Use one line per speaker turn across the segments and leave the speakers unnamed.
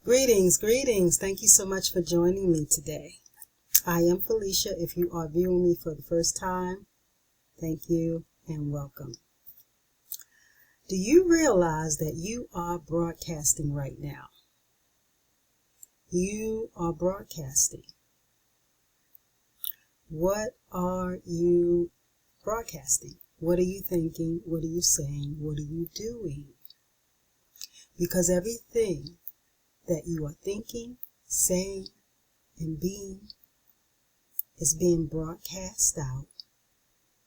Greetings, greetings. Thank you so much for joining me today. I am Felicia. If you are viewing me for the first time, thank you and welcome. Do you realize that you are broadcasting right now? You are broadcasting. What are you broadcasting? What are you thinking? What are you saying? What are you doing? Because everything that you are thinking, saying, and being is being broadcast out,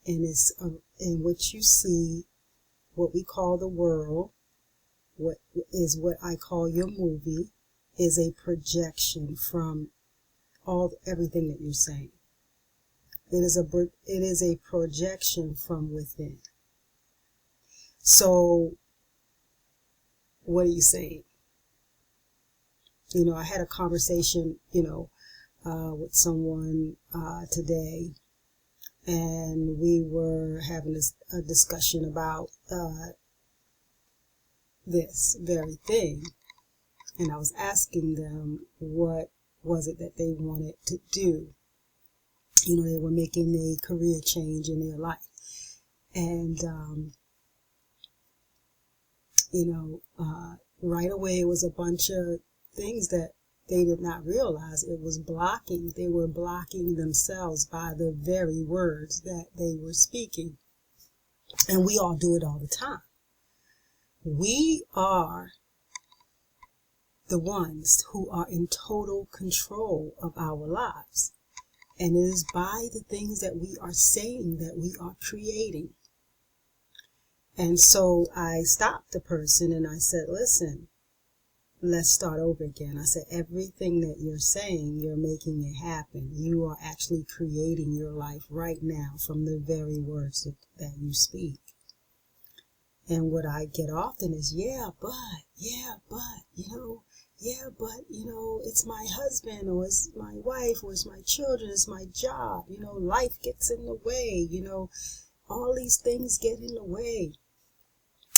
and it's in what you see, what we call the world, what I call your movie, is a projection from everything that you're saying. It is a projection from within. So, what are you saying? I had a conversation, with someone today, and we were having a discussion about this very thing, and I was asking them what was it that they wanted to do. They were making a career change in their life, and right away it was a bunch of things that they did not realize it was blocking. They were blocking themselves by the very words that they were speaking. And we all do it all the time. We are the ones who are in total control of our lives. And it is by the things that we are saying that we are creating. And so I stopped the person and I said, listen, let's start over again. I said, everything that you're saying, you're making it happen. You are actually creating your life right now from the very words that you speak. And what I get often is, yeah, but, it's my husband, or it's my wife, or it's my children, it's my job. Life gets in the way, all these things get in the way.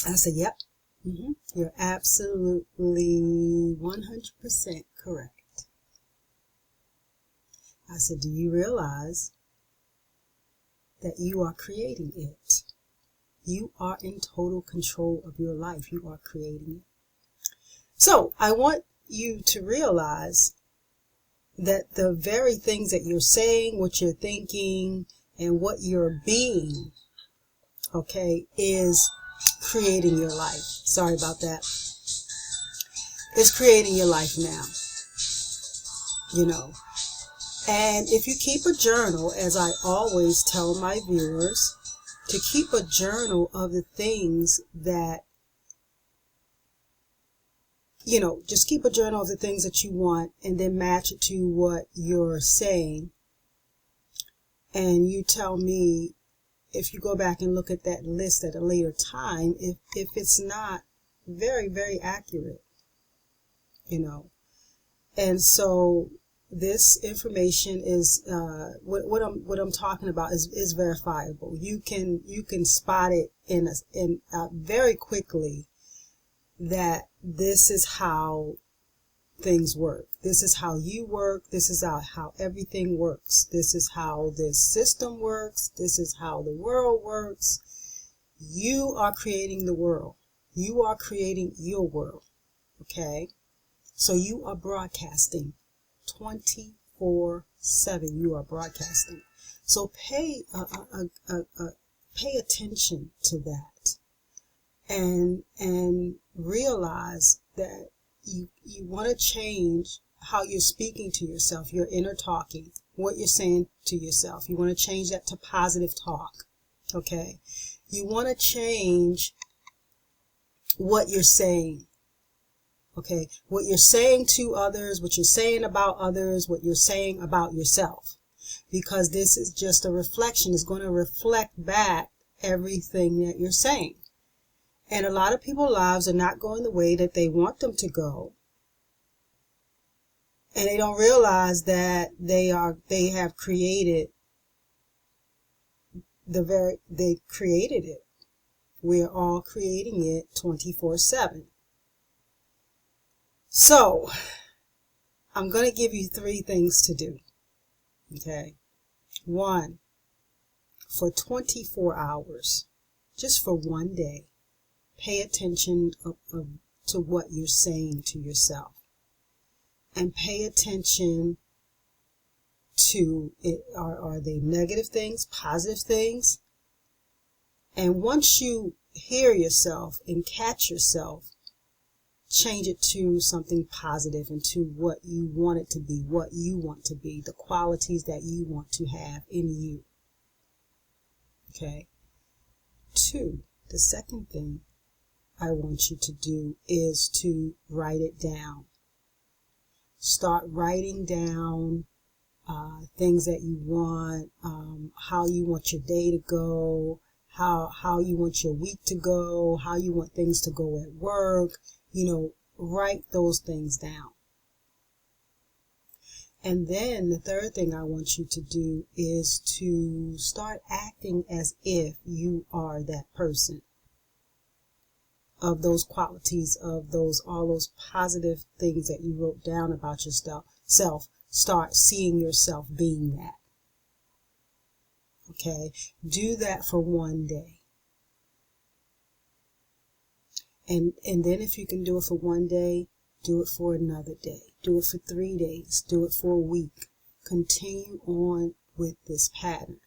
I said, yep. You're absolutely 100% correct. I said, do you realize that you are creating it? You are in total control of your life. You are creating it. So I want you to realize that the very things that you're saying, what you're thinking, and what you're being, is creating your life. Sorry about that. It's creating your life now. And if you keep a journal, as I always tell my viewers, to keep a journal of the things that, just keep a journal of the things that you want and then match it to what you're saying. And you tell me, if you go back and look at that list at a later time, if it's not very, very accurate, And so this information is what I'm talking about is verifiable. You can spot it in very quickly that this is how things work. This is how you work. This is how everything works. This is how this system works. This is how the world works. You are creating the world. You are creating your world. Okay? So you are broadcasting 24/7. You are broadcasting. So pay attention to that, and realize that you want to change how you're speaking to yourself, your inner talking, what you're saying to yourself. You want to change that to positive talk. Okay? You want to change what you're saying. Okay, what you're saying to others, what you're saying about others, what you're saying about yourself. Because this is just a reflection. It's going to reflect back everything that you're saying. And a lot of people's lives are not going the way that they want them to go. And they don't realize that they have created they created it. We're all creating it 24/7. So I'm going to give you 3 things to do. Okay. 1, for 24 hours, just for one day, pay attention to what you're saying to yourself. And pay attention to it. Are they negative things, positive things? And once you hear yourself and catch yourself, change it to something positive and to what you want it to be, what you want to be, the qualities that you want to have in you. Okay. 2, the second thing I want you to do is to write it down. Start writing down things that you want, how you want your day to go, how you want your week to go, how you want things to go at work. Write those things down. And then the third thing I want you to do is to start acting as if you are that person. Of those qualities, of all those positive things that you wrote down about yourself, start seeing yourself being that. Okay? Do that for one day. And then if you can do it for one day, do it for another day. Do it for 3 days. Do it for a week. Continue on with this pattern.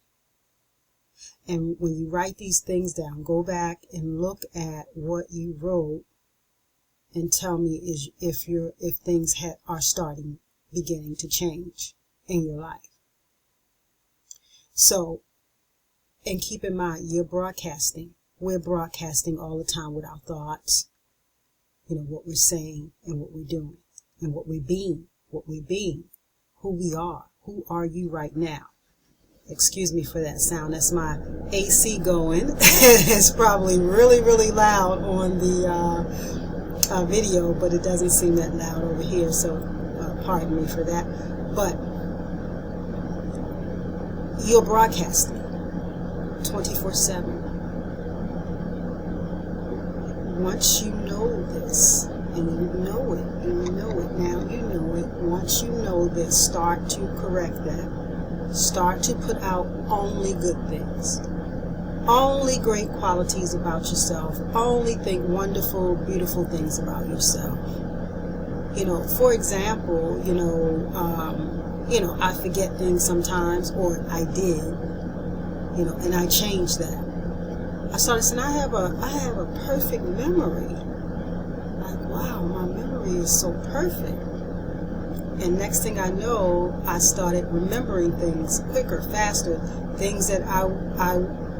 And when you write these things down, go back and look at what you wrote and tell me if things are beginning to change in your life. So, and keep in mind, you're broadcasting. We're broadcasting all the time with our thoughts, what we're saying and what we're doing and what we're being, who we are. Who are you right now? Excuse me for that sound. That's my AC going. It's probably really, really loud on the video, but it doesn't seem that loud over here, so pardon me for that. But you're broadcasting 24/7. Once you know this, and you know it now, you know it. Once you know this, start to correct that. Start to put out only good things. Only great qualities about yourself. Only think wonderful, beautiful things about yourself. For example, I forget things sometimes, or I did, and I changed that. I started saying, I have a perfect memory. Like, wow, my memory is so perfect. And next thing I know, I started remembering things quicker, faster, things that I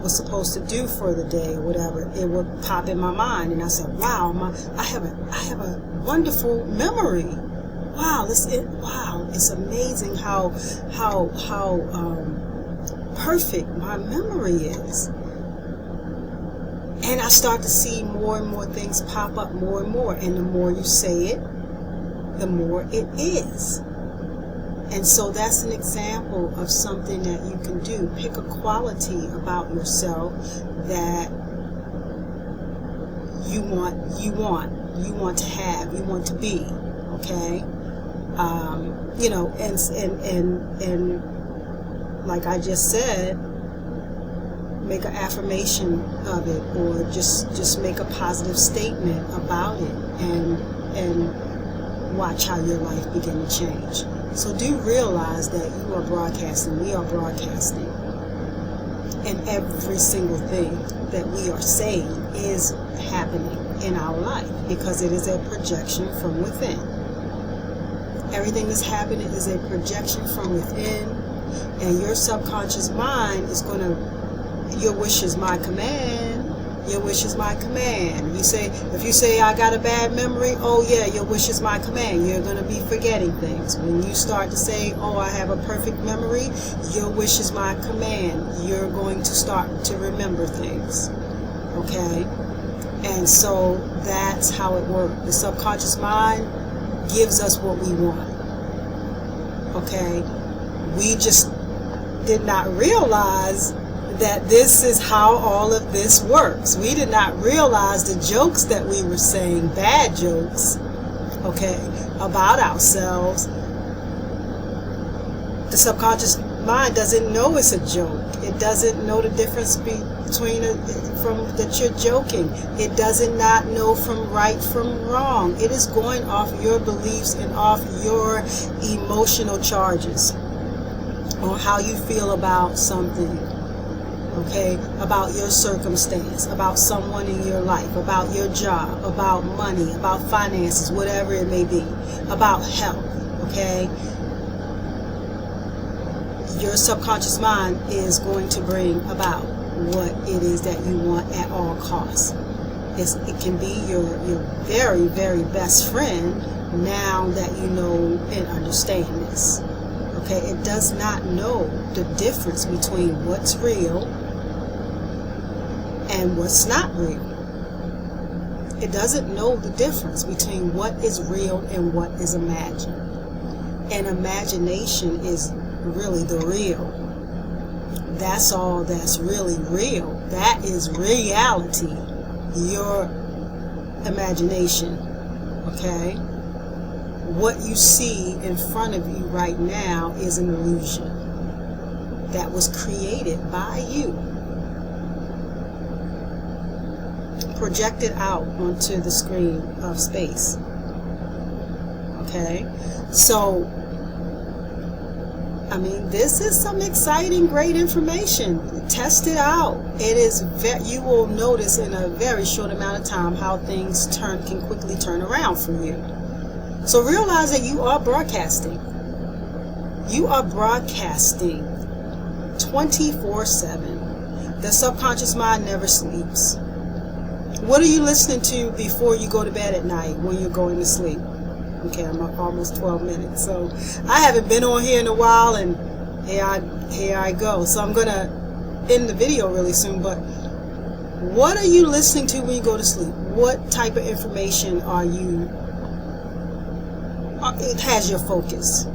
was supposed to do for the day or whatever. It would pop in my mind, and I said, wow, I have a wonderful memory. Wow, it's amazing how perfect my memory is. And I start to see more and more things pop up more and more. And the more you say it, the more it is. And so that's an example of something that you can do. Pick a quality about yourself that you want to have, you want to be. Okay? And like I just said, make an affirmation of it, or just make a positive statement about it, and watch how your life begin to change. So do realize that you are broadcasting, we are broadcasting, and every single thing that we are saying is happening in our life, because it is a projection from within. Everything that's happening is a projection from within, and your subconscious mind is going to, your wish is my command. Your wish is my command. If you say I got a bad memory, oh yeah, your wish is my command. You're going to be forgetting things. When you start to say, oh, I have a perfect memory, your wish is my command. You're going to start to remember things. Okay? And so that's how it works. The subconscious mind gives us what we want. Okay? We just did not realize that this is how all of this works. We did not realize the jokes that we were saying, bad jokes, okay, about ourselves, the subconscious mind doesn't know it's a joke. It doesn't know the difference between from that you're joking. It does not know from right from wrong. It is going off your beliefs and off your emotional charges on how you feel about something, okay, about your circumstance, about someone in your life, about your job, about money, about finances, whatever it may be, about health, okay. Your subconscious mind is going to bring about what it is that you want at all costs. It can be your very, very best friend now that you know and understand this. Okay, it does not know the difference between what's real and what's not real. It doesn't know the difference between what is real and what is imagined. And imagination is really the real. That's all that's really real. That is reality. Your imagination. Okay? What you see in front of you right now is an illusion that was created by you, projected out onto the screen of space. Okay? So I mean, this is some exciting, great information. Test it out. It is you will notice in a very short amount of time how things can quickly turn around for you. So realize that you are broadcasting. You are broadcasting 24/7. The subconscious mind never sleeps. What are you listening to before you go to bed at night when you're going to sleep? Okay, I'm almost 12 minutes, so I haven't been on here in a while, and here I go. So I'm gonna end the video really soon. But what are you listening to when you go to sleep? What type of information are you? It has your focus.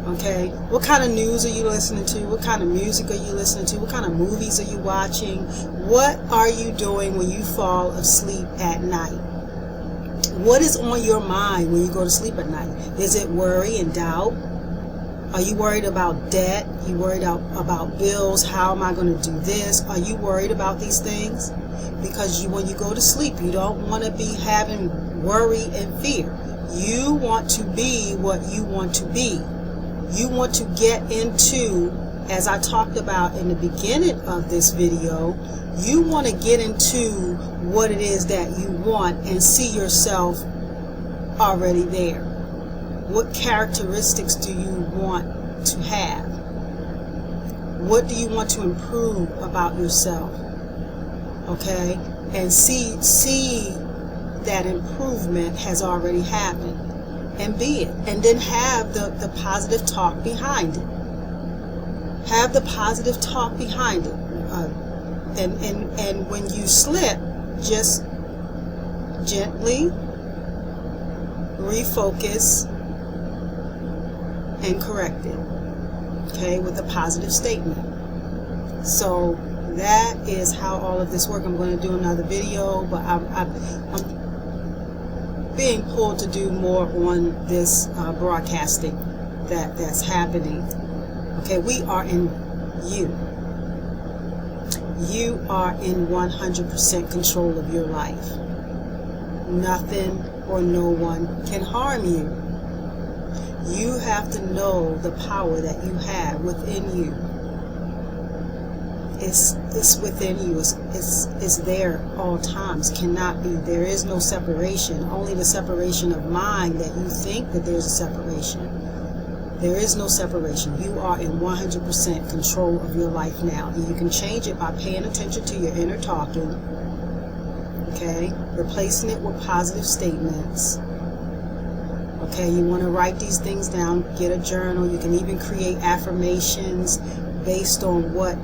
Okay, what kind of news are you listening to? What kind of music are you listening to? What kind of movies are you watching? What are you doing when you fall asleep at night? What is on your mind when you go to sleep at night? Is it worry and doubt? Are you worried about debt? Are you worried about bills? How am I going to do this? Are you worried about these things? Because when you go to sleep, you don't want to be having worry and fear. You want to be what you want to be. You want to get into, as I talked about in the beginning of this video, you want to get into what it is that you want and see yourself already there. What characteristics do you want to have? What do you want to improve about yourself? Okay? And see that improvement has already happened. And be it. And then have the positive talk behind it. Have the positive talk behind it. And when you slip, just gently refocus and correct it, okay, with a positive statement. So that is how all of this works. I'm going to do another video, but I'm being pulled to do more on this broadcasting that's happening. Okay, we are in you. You are in 100% control of your life. Nothing or no one can harm you. You have to know the power that you have within you. It's within you. It's there all times. Cannot be. There is no separation. Only the separation of mind that you think that there's a separation. There is no separation. You are in 100% control of your life now. And you can change it by paying attention to your inner talking. Okay? Replacing it with positive statements. Okay? You want to write these things down. Get a journal. You can even create affirmations based on what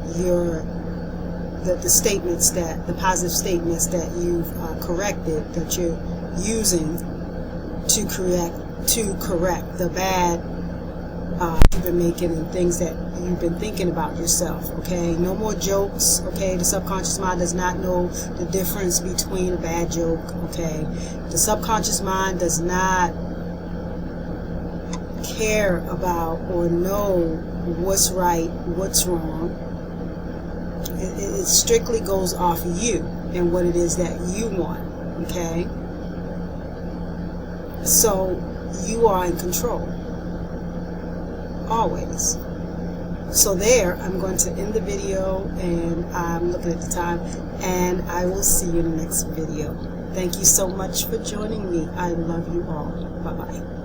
the statements that, the positive statements that you've corrected, that you're using to correct the bad you've been making and things that you've been thinking about yourself. Okay, no more jokes. Okay, the subconscious mind does not know the difference between a bad joke. Okay, the subconscious mind does not care about or know what's right, what's wrong. It strictly goes off you and what it is that you want, okay? So you are in control, always. So there, I'm going to end the video, and I'm looking at the time, and I will see you in the next video. Thank you so much for joining me. I love you all. Bye-bye.